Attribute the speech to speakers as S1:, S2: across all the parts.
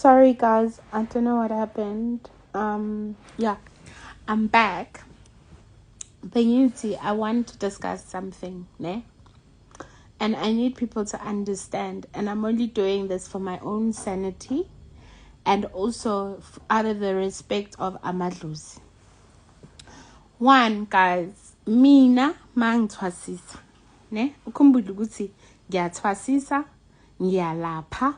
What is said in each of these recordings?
S1: Sorry guys, I don't know what happened. Yeah, I'm back. Benyuti, I want to discuss something, ne? And I need people to understand, and I'm only doing this for my own sanity and also out of the respect of amadlozi. One, guys, mina mangithwasisa, ne? Ukhumbule ukuthi ngiyathwasisa, ngiyalapha.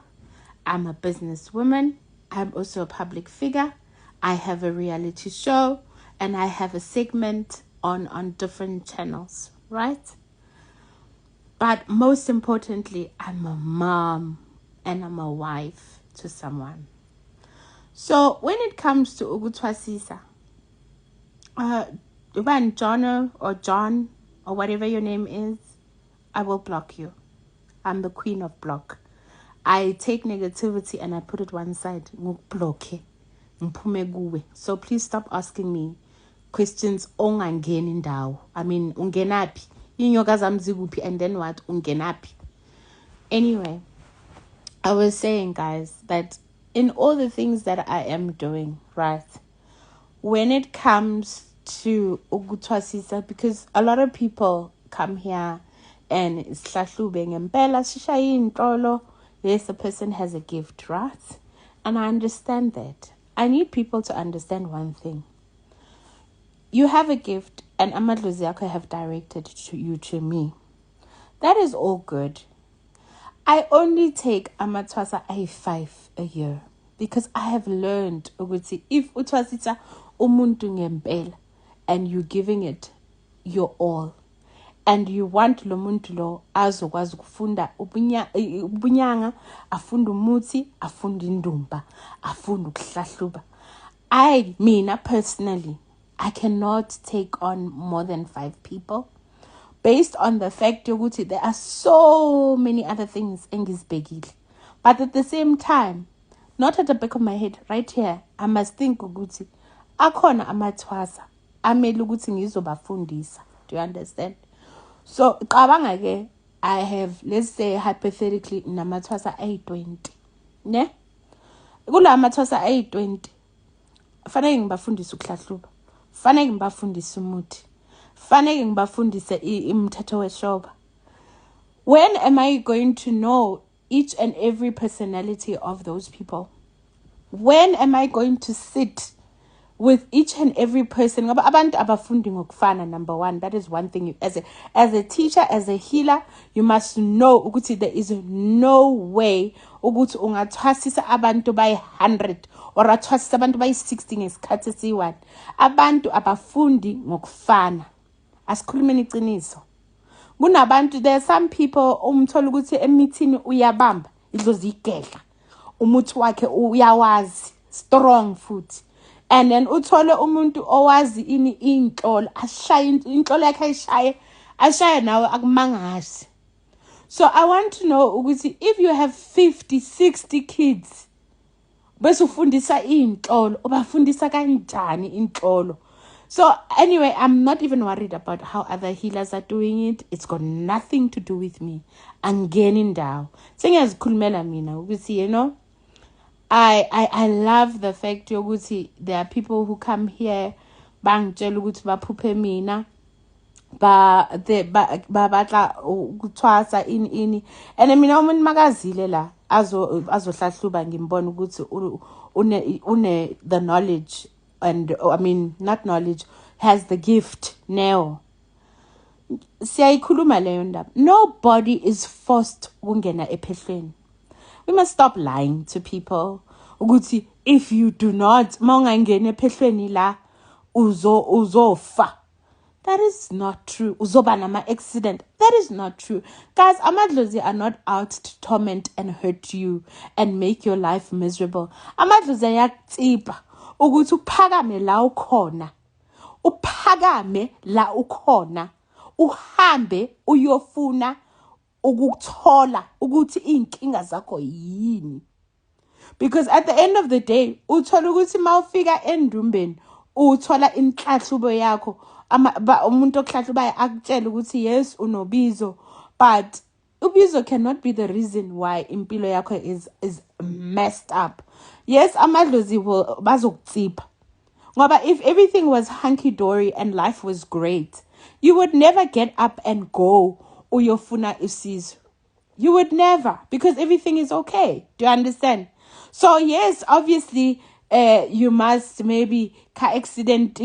S1: I'm a businesswoman. I'm also a public figure. I have a reality show and I have a segment on different channels, right? But most importantly, I'm a mom and I'm a wife to someone. So when it comes to ukutwasisa, John or John or whatever your name is, I will block you. I'm the queen of block. I take negativity and I put it one side. So please stop asking me questions ongangeni ndawo. I mean, ungenapi. Inyoka zamzigupi and then what? Ungenapi. Anyway, I was saying, guys, that in all the things that I am doing, right? When it comes to ukutwasisa, because a lot of people come here and it's hlahlube ngempela sishaye intolo. Yes, a person has a gift, right? And I understand that. I need people to understand one thing. You have a gift and amadlozi akho have directed you to me. That is all good. I only take amathwasa A5 a year because I have learned ukuthi if utwasisa umuntu ngempela and you're giving it your all, and you want lo muntu lo azokwazi ukufunda ubunyanga, afunda umuthi, afunda indumba, afunda ukuhlahluba. Mina personally, I cannot take on more than 5 people based on the fact ukuthi there are so many other things engizibhekile. But at the same time, not at the back of my head, right here, I must think ukuthi akhona amathwasa amele ukuthi ngizobafundisa. Do you understand? So, I have, let's say, hypothetically, namathwasa A20. Ne? Kula amathwasa A20. Fanele ngibafundise ukuhlahluba. Fanele ngibafundise umuthi. Fanele ngibafundise imithetho weshoba. When am I going to know each and every personality of those people? When am I going to sit with each and every person? Abantu abafundi ngokufana, number one. That is one thing. As a teacher, as a healer, you must know ukuthi there is no way ukuthi ungathwasisa abantu by 100 or athwasisa abantu by 60 ngesikhathi esiyi-1. Abantu abafundi ngokufana. Asikhulumeni iqiniso. Kunabantu, there are some people umthola ukuthi emithini uyabamba idlozi igedla. Umuthi wakhe uyawazi, strong futhi. And then uthole umuntu owazi inhlolo, ashaye inhlolo yakhe ashaye nawe akumangazi. So I want to know ukuthi if you have 50, 60 kids, bese ufundisa inhlolo, ubafundisa kanjani inhlolo? So anyway, I'm not even worried about how other healers are doing it. It's got nothing to do with me. Angeni ndawo. Sengiyazikhulumela mina ukuthi, you know, I love the fact yokuthi there are people who come here bangitshela ukuthi baphuphe mina batla ukuthwasa ini and mina umuntu makazile la azohlahluba ngimbona ukuthi une the knowledge, and I mean not knowledge, has the gift now. Siyayikhuluma leyo ndaba. Nobody is forced ukungena ephehlweni. We must stop lying to people. Ukuthi if you do not mawungangena ephehlweni la uzofa. That is not true. Uzoba nama accident. That is not true. Guys, amadlozi are not out to torment and hurt you and make your life miserable. Amadlozi ayakutsipa ukuthi uphakame la ukhona. Uphakame la ukhona. Uhambe uyofuna ukuthola ukuthi inkinga zakho yini. Because at the end of the day, uthola ukuthi mawufika endumbeni, uthola inhlahlubo yakho, umuntu ohlahlubayo akutshela ukuthi yes unobizo, but ubizo cannot be the reason why impilo yakho is messed up. Yes, amadlozi will bazokutsipa. Ngoba if everything was hunky-dory and life was great, you would never get up and go uyofuna usizo. You would never, because everything is okay. Do you understand? So yes, obviously, you must maybe accident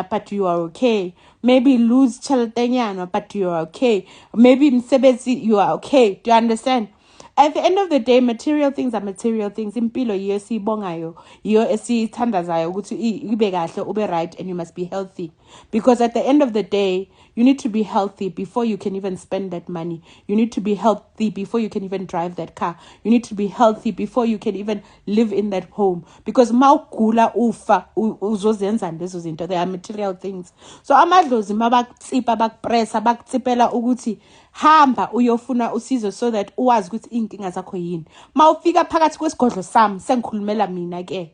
S1: but you are okay. Maybe lose child but you are okay. Maybe msebezi, you are okay. Do you understand? At the end of the day, material things are material things. Impilo yiyo esiyibongayo, yiyo esiyithandazayo ukuthi ibe kahle, ube right, and you must be healthy. Because at the end of the day, you need to be healthy before you can even spend that money. You need to be healthy before you can even drive that car. You need to be healthy before you can even live in that home. Because mawugula ufa uzozenza lezo zinto. They are material things. So amadlozi mabakutsipa bakupressa bakutsipela ukuthi hamba uyofuna usizo so that uwazi ukuthi inkinga zakho yini. Mawufika phakathi kwesigodlo sami sengikhulumela mina ke.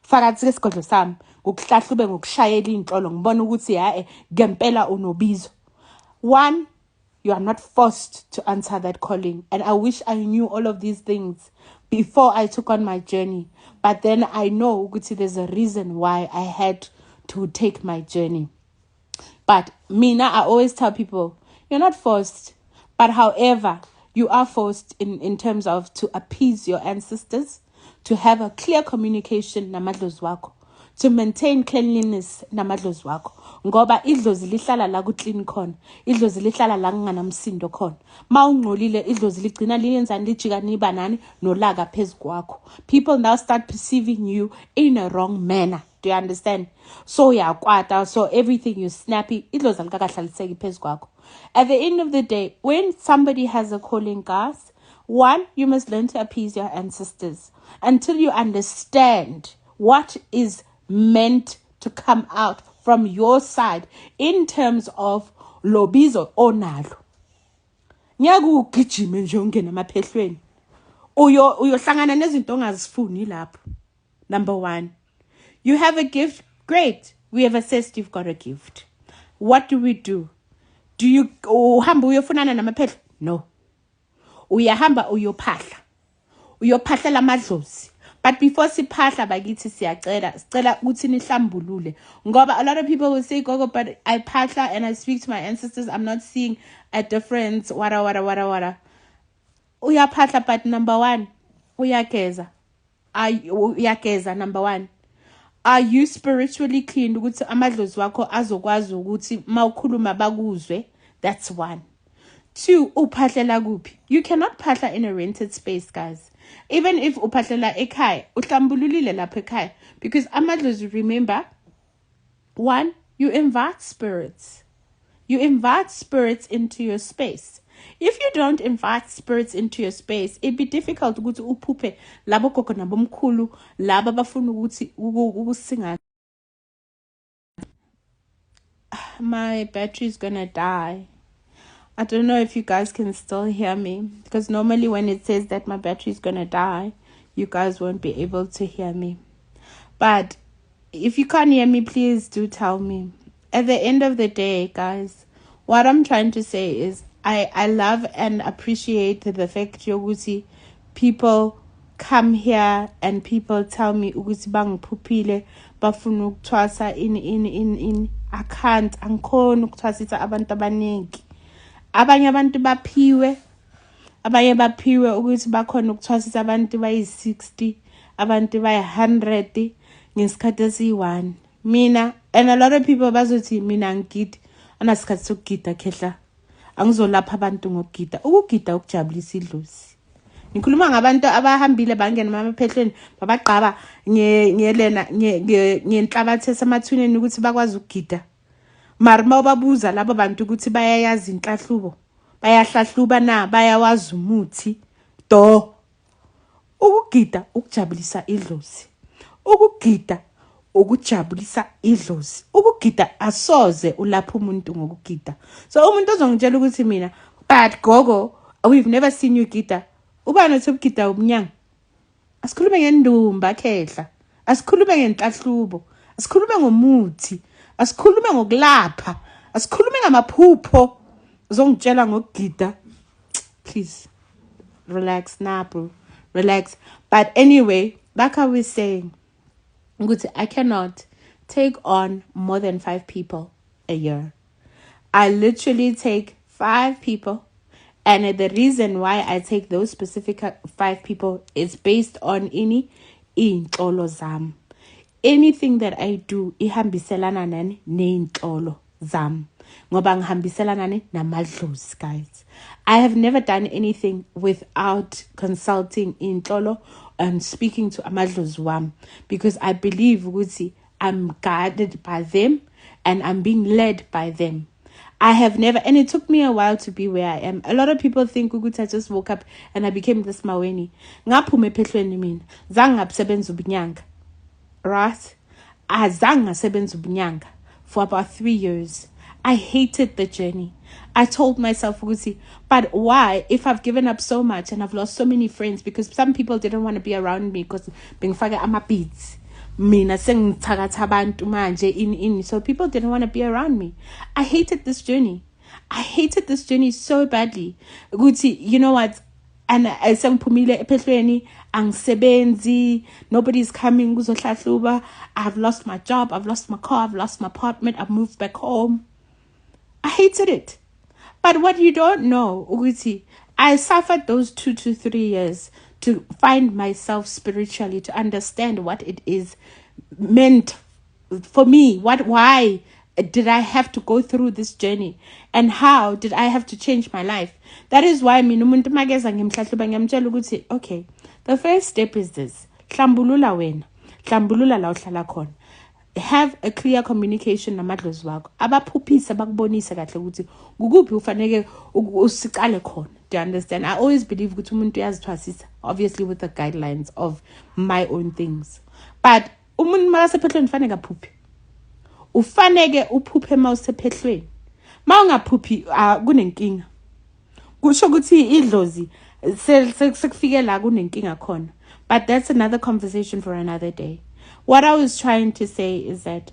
S1: Phakathi kwesigodlo sami ngokuhlahlube ngokushayela inhlolo ngibona ukuthi ngempela unobizo. One, you are not forced to answer that calling, and I wish I knew all of these things before I took on my journey. But then I know ukuthi there's a reason why I had to take my journey. But Mina, I always tell people, you're not forced. But however, you are forced in terms of to appease your ancestors, to have a clear communication namadlozi wako, to maintain cleanliness namadlozi wako. Ngoba idlozi lihlala la ku clean khona, idlozi lihlala la kunganamsindo khona. Mawungcolile idlozi ligcina liyenzani lijika nibanani nolaka phezu kwakho. People now start perceiving you in a wrong manner. Do you understand? So yakwata, so everything you snappy, idlozi alikakahlaliseki phezu kwakho. At the end of the day, when somebody has a calling, guys, one, you must learn to appease your ancestors until you understand what is meant to come out from your side in terms of lobizo onalo. Ngiyakugijima nje ungena emaphehlweni. Uyohlangana nezinto ongazifuni lapho. Number one, you have a gift. Great. We have assessed you've got a gift. What do? Do you uhamba uyofunana namaphehlo? No. Uyahamba uyophahla. Uyophahlela amadlozi. But before siphahla bakithi sicela ukuthi nihlambulule. Ngoba a lot of people will say, Gogo, but I phahla and I speak to my ancestors. I'm not seeing a difference. Wada. Uyaphahla, but number one, uyageza. Uyageza, number one. Are you spiritually clean? Ukuthi amadlozi wakho azokwazi ukuthi mawukhuluma bakuzwe. That's one. Two, uphahlela kuphi? You cannot phahla in a rented space, guys. Even if uphahlela ekhaya, uhlambululile lapha ekhaya. Because amadlozi, remember, one, you invite spirits. You invite spirits into your space. If you don't invite spirits into your space, it'd be difficult ukuthi uphuphe labo gogo nabomkhulu laba bafuna ukuthi ukusinga. My battery is gonna die. I don't know if you guys can still hear me, because normally when it says that my battery is gonna die, you guys won't be able to hear me. But if you can't hear me, please do tell me. At the end of the day, guys, what I'm trying to say is I love and appreciate the fact yokuthi people come here and people tell me ukuthi bangiphuphile bafuna ukutwasa in I can't angikhona ukuthwasisa abantu abaningi. Abanye abantu baphiwe ukuthi bakhona ukuthwasisa abantu bayi-60, abantu bayi-100 ngesikhathi esiyi-1. Mina, and a lot of people bazothi mina ngigida anasikhathi sokugida khehla. Angizolapha abantu ngokugida. Ukugida ukujabulisa idlozi. Ngikhuluma ngabantu abahambile bangena emaphehlweni babagqaba ngenhlabathi esemathuneni ukuthi bakwazi ukugida. Mara mawubabuza labo bantu ukuthi bayayazi inhlahlubo, bayahlahluba na, bayawazi umuthi. Ukugida ukujabulisa idlozi. Ukugida ukujabulisa idlozi. Ukugida asoze ulapha umuntu ngokugida. So umuntu ozongitshela ukuthi mina, but Gogo, we've never seen you gida. Ubani uthi ukugida ubunyanga? Asikhulume ngendumba khehla. Asikhulume ngenhlahlubo. Asikhulume ngomuthi. Asikhulume ngokulapha. Asikhulume ngamaphupho. Uzongitshela ngokugida. Please relax now, bro. relax. But anyway, like I was saying, I cannot take on more than 5 people a year. I literally take 5 people, and the reason why I take those specific 5 people is based on iy'nhlolo zam. Anything that I do ihambiselana nani ney'nhlolo zam, ngoba ngihambiselana nani namadlozi, guys. I have never done anything without consulting inhlolo and speaking to amadlozi wam, because I believe ukuthi I'm guided by them and I'm being led by them. I have never, and it took me a while to be where I am. A lot of people think ukuthi I just woke up and I became this Maweni. Ngaphuma ephehlweni mina, zange ngasebenza ubunyanga. Right? Azange ngasebenza ubunyanga for about 3 years. I hated the journey. I told myself, but why, if I've given up so much and I've lost so many friends, because some people didn't want to be around me because bengifaka ama-beads. Mina sengithakatha abantu manje in, so people didn't want to be around me. I hated this journey. I hated this journey so badly. You know what? And sengiphumile ephehlweni, angisebenzi, nobody's coming kuzohlahluba. I've lost my job, I've lost my car, I've lost my apartment, I've moved back home. I hated it. But what you don't know, I suffered those 2 to 3 years to find myself spiritually, to understand what it is meant for me. Why did I have to go through this journey? And how did I have to change my life? That is why okay, the first step is this. Hlambulula wena. Hlambulula la uhlala khona. Have a clear communication namadlozi wakho. Abaphuphisa bakubonisa kahle ukuthi kukuphi ufanele usiqale khona. Do you understand? I always believe ukuthi umuntu uyazithwasisa, obviously with the guidelines of my own things. But umuntu makasephehlweni ufanele aphuphe. Ufanele uphuphe mawusephehlweni. Mawungaphuphi kunenkinga. Kusho ukuthi idlozi sekufike la kunenkinga khona. But that's another conversation for another day. What I was trying to say is that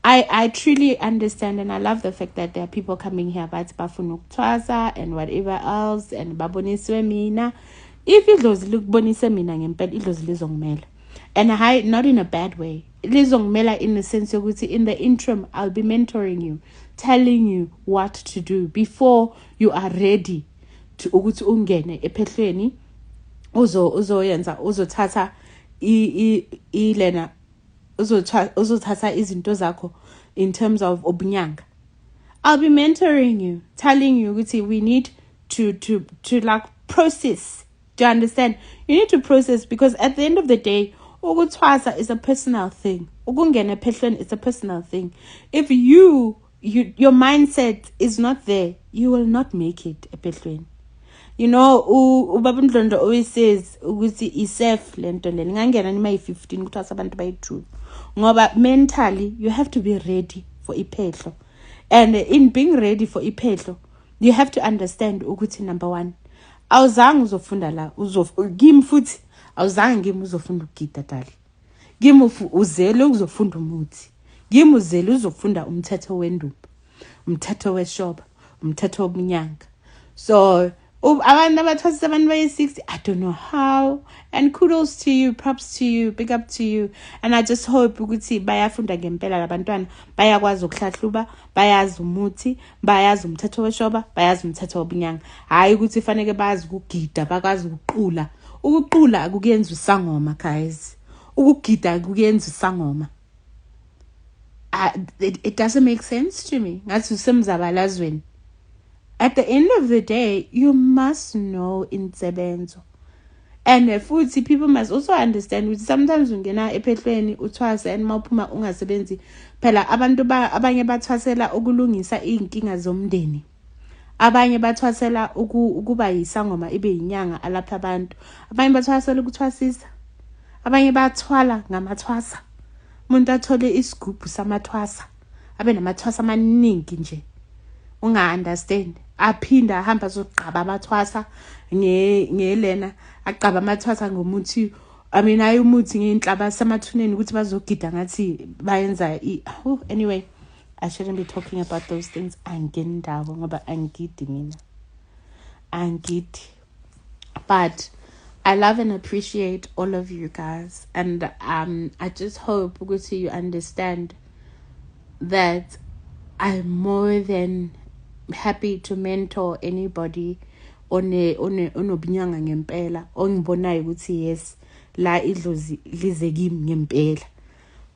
S1: I truly understand, and I love the fact that there are people coming here about bafuna ukutwasa and whatever else, and baboniswe mina. If idlozi likubonise mina ngempela, idlozi lizongimela. And not in a bad way. Lizongimela in the sense yokuthi in the interim I'll be mentoring you, telling you what to do before you are ready to ukuthi ungene ephehlweni uzoyenza uzothatha ilena uzothatha izinto zakho in terms of obunyanga. I'll be mentoring you, telling you ukuthi we need to like process. Do you understand? You need to process, because at the end of the day, ukutwasa is a personal thing. Ukungena ephehlweni is a personal thing. If your mindset is not there, you will not make it ephehlweni. You know, ubaba Ndlondo always says ukuthi isef lento le ngangena nima yi15 kuthiwa abantu bayi2. Ngoba mentally you have to be ready for iphehlo. And in being ready for iphehlo, you have to understand ukuthi number 1, awuzange uzofunda la kimi futhi awuzange ngimi uzofunda ukugida dali. Kimi uzele uzofunda umuthi. Kimi uzele uzofunda umthetho wendumba, umthetho weshoba, umthetho wobunyanga. So abantu abathwasisa abantu bayi60, I don't know how, and kudos to you, props to you, big up to you. And I just hope ukuthi bayafunda ngempela labantwana, bayakwazi ukuhlahluba, bayazi umuthi, bayazi umthetho weshoba, bayazi umthetho wobunyanga. Hayi ukuthi fanele bazi ukugida, bakwazi ukuqula. Ukuqula akuyenza usangoma, guys. Ukugida akuyenza usangoma. It doesn't make sense to me. Ngathi usemzabalazweni. At the end of the day, you must know insebenzo. And futhi people must also understand that sometimes ungena ephehlweni uthwasa and mawuphuma ungasebenzi, phela abantu abanye bathwasela ukulungisa inkinga zomndeni. Abanye bathwasela ukuba yisangoma ibe yinyanga alapha abantu. Abanye bathwasela ukuthwasisa. Abanye bathwala ngamathwasa. Umuntu athole isigubhu samathwasa. Abe namathwasa amaningi nje. Unga-understand. Aphinda ahamba azoqaba amathwasa ngelena aqaba amathwasa ngomuthi, hayi umuthi ngeinhlaba samathuneni ukuthi bazogida ngathi bayenza anyway, I shouldn't be talking about those things. Angeni ndawo ngoba angidi mina. Angidi. But I love and appreciate all of you guys, and I just hope you understand that I'm more than happy to mentor anybody onobinyanga ngempela ongibonayo ukuthi yes la idlozi lize kimi ngempela.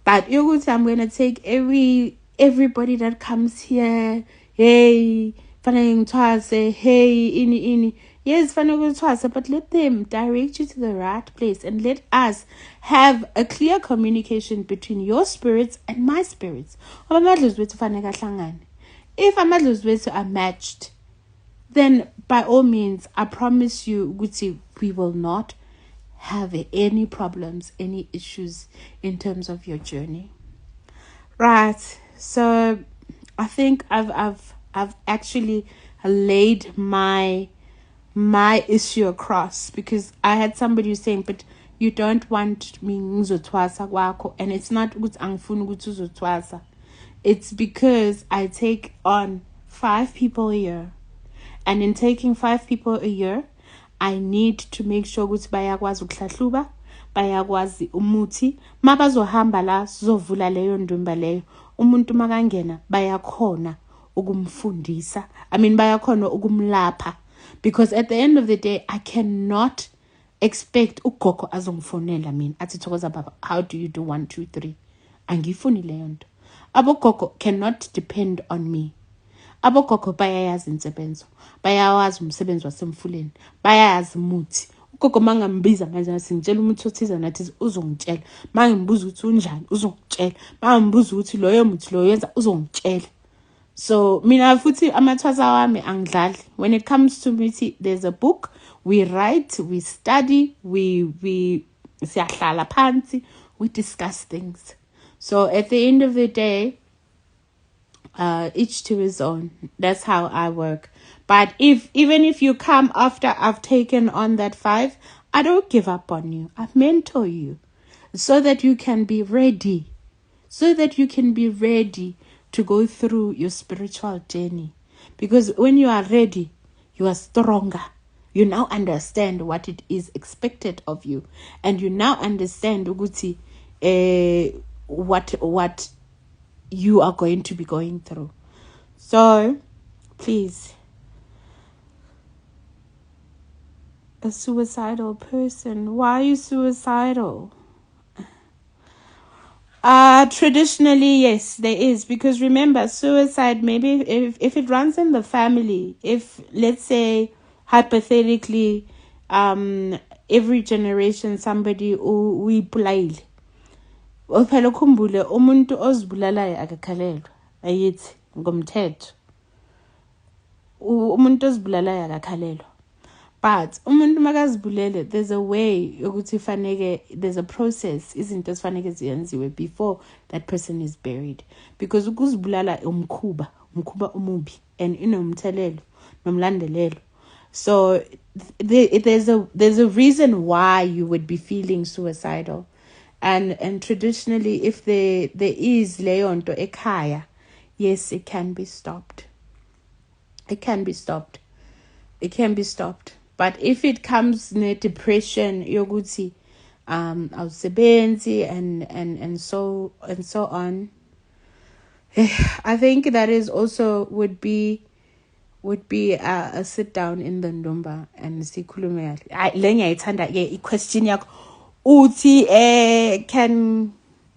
S1: But ukuthi I'm going to take everybody that comes here, hey fanele ngithwase, hey ini yes fanele ngithwase, but let them direct you to the right place, and let us have a clear communication between your spirits and my spirits. Amadlozi wethu fanele kahlangane. If amadlozi wethu are matched, then by all means, I promise you, Guti, we will not have any problems, any issues in terms of your journey. Right. So I think I've actually laid my issue across, because I had somebody saying, but you don't want me ngizotwasa kwakho, and it's not ukuthi angifuni ukuthi uzotwasa. It's because I take on 5 people a year. And in taking 5 people a year, I need to make sure ukuthi bayakwazi ukuhlahluba, bayakwazi umuthi, mabazohamba la sizovula leyo ndumba leyo. Umuntu makangena bayakhona ukumfundisa. Bayakhona ukumlapha, because at the end of the day I cannot expect ugogo azongifonela mina athi Thokoza baba, how do you do 1 2 3? Angifuni leyo nto. Abogogo cannot depend on me. Abogogo bayayazi insebenzo, bayawazi umsebenzi wasemfuleni, bayayazi umuthi. Ugogo mangambiza manje ngitshela umuthi othiza nathi uzongitshela, mangimbuza ukuthi unjani uzongitshela, mangimbuza ukuthi loyo muthi lo yenza uzongitshela. So mina futhi amathwasa wami angidlali. When it comes to me, there's a book, we write, we study, we siyahlala phansi, we discuss things. So at the end of the day, each to his own. That's how I work. But even if you come after I've taken on that 5, I don't give up on you. I mentor you so that you can be ready. So that you can be ready to go through your spiritual journey. Because when you are ready, you are stronger. You now understand what it is expected of you. And you now understand Uguti, what you are going to be going through. So, please, a suicidal person, why are you suicidal? Traditionally, yes, there is, because remember, suicide, maybe if it runs in the family, if let's say hypothetically, every generation somebody uyipulaile, uphela ukhumbule umuntu ozibulalayo akakhalelwa ayithi ngomthetho, umuntu ozibulalayo akakhalelwa. But umuntu makazibulele, there's a way yokuthi faneke, there's a process izinto ezifaneke ziyenziwe before that person is buried, because ukuzibulala umkhuba umubi and inomthelelo nomlandelelo. So there's a reason why you would be feeling suicidal. And traditionally, if there is leyo nto ekhaya, yes, it can be stopped. It can be stopped. But if it comes ne depression, yoguti, awusebenzi and so on, I think that is also would be a sit down in the ndumba and sikhulume. Le ngiyayithanda ke i-question yakho uthi can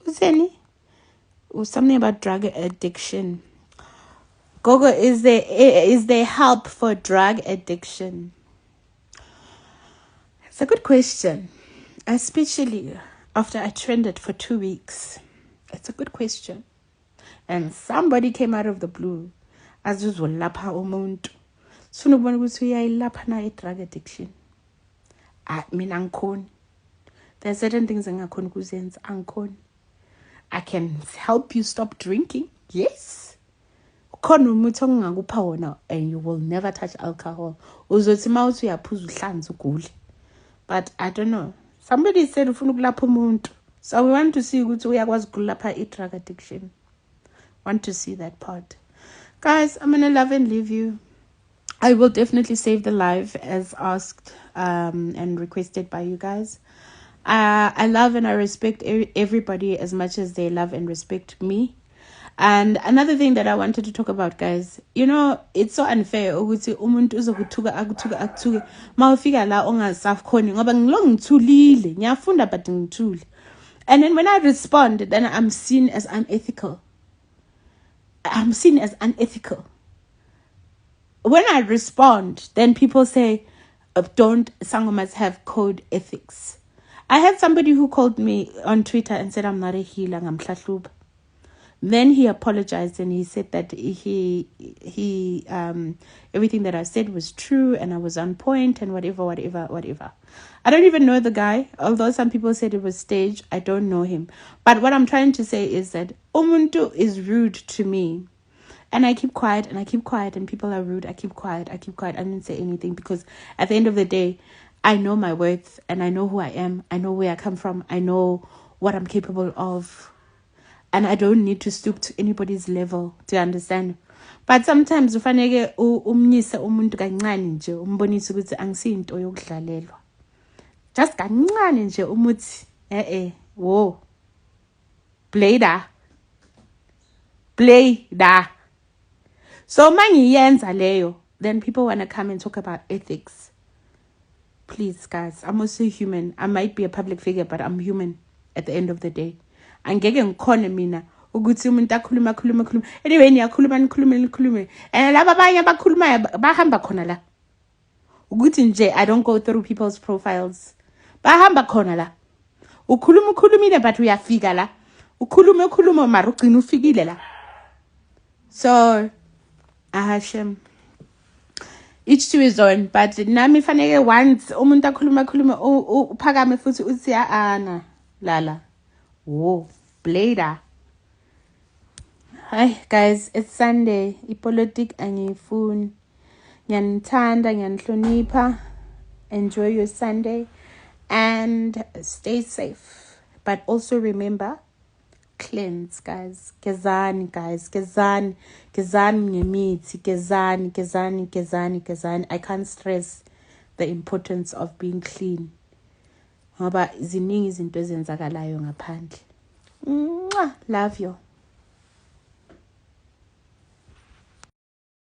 S1: utheni something about drug addiction. Gogo, is there help for drug addiction? It's a good question, especially after I trended for 2 weeks. It's a good question. And somebody came out of the blue as uzolapha umuntu. Sifuna ukubona ukuthi uyayilapha na drug addiction. Mina angikhoni. There are certain things engakhoni ukuzenza, angikhoni. I can help you stop drinking. Yes. Khona umuthi ongakupha wona, and you will never touch alcohol. Uzothi mawuthi uyaphuza uhlanze ugule. But I don't know. Somebody said ufuna ukulapha umuntu. So we want to see ukuthi uyakwazi ukulapha i-drug addiction. Want to see that part. Guys, I'm going to love and leave you. I will definitely save the live as asked and requested by you guys. I love and I respect everybody as much as they love and respect me. And another thing that I wanted to talk about, guys, you know, it's so unfair ukuthi umuntu uzokuthuka akuthuke mawufika la ongasakhoni ngoba ngilo ngithulile ngiyafunda but ngithule. And then when I respond, then I'm seen as unethical. When I respond, then people say, don't sangomas have code ethics. I had somebody who called me on Twitter and said I'm not a healer, I'm hlahlub. Then he apologized and he said that he everything that I said was true and I was on point and whatever. I don't even know the guy, although some people said it was staged. I don't know him. But what I'm trying to say is that umuntu is rude to me. And I keep quiet and people are rude. I keep quiet. I didn't say anything because at the end of the day, I know my worth and I know who I am. I know where I come from. I know what I'm capable of. And I don't need to stoop to anybody's level to understand. But sometimes ufanele umnyise umuntu kancane nje umbonise ukuthi angisinto yokudlalelwa. Just kancane nje umuthi wo play da. So mangiyenza leyo, then people want to come and talk about ethics. Please guys, I'm also human. I might be a public figure, but I'm human at the end of the day. Angeke ngikhone mina ukuthi umuntu akhuluma anyway niyakhuluma and laba abanye abakhulumayo bahamba khona la ukuthi nje I don't go through people's profiles bahamba khona la ukhulumile but uyafika la ukhuluma mara ugcina ufikile la. So Hashem, each to his own, but nami fanele once umuntu akhuluma uphakame futhi uthi ana lala. Whoa, blader. Hi guys, it's Sunday. Ipolitik angifuni. Ngiyanithanda, ngiyanihlonipha. Enjoy your Sunday and stay safe. But also remember, cleanse, guys. Gezani, guys. Gezani ngemithi. Gezani. I can't stress the importance of being clean. Ngoba ziningi izinto ezenzakalayo ngaphandle. Love you.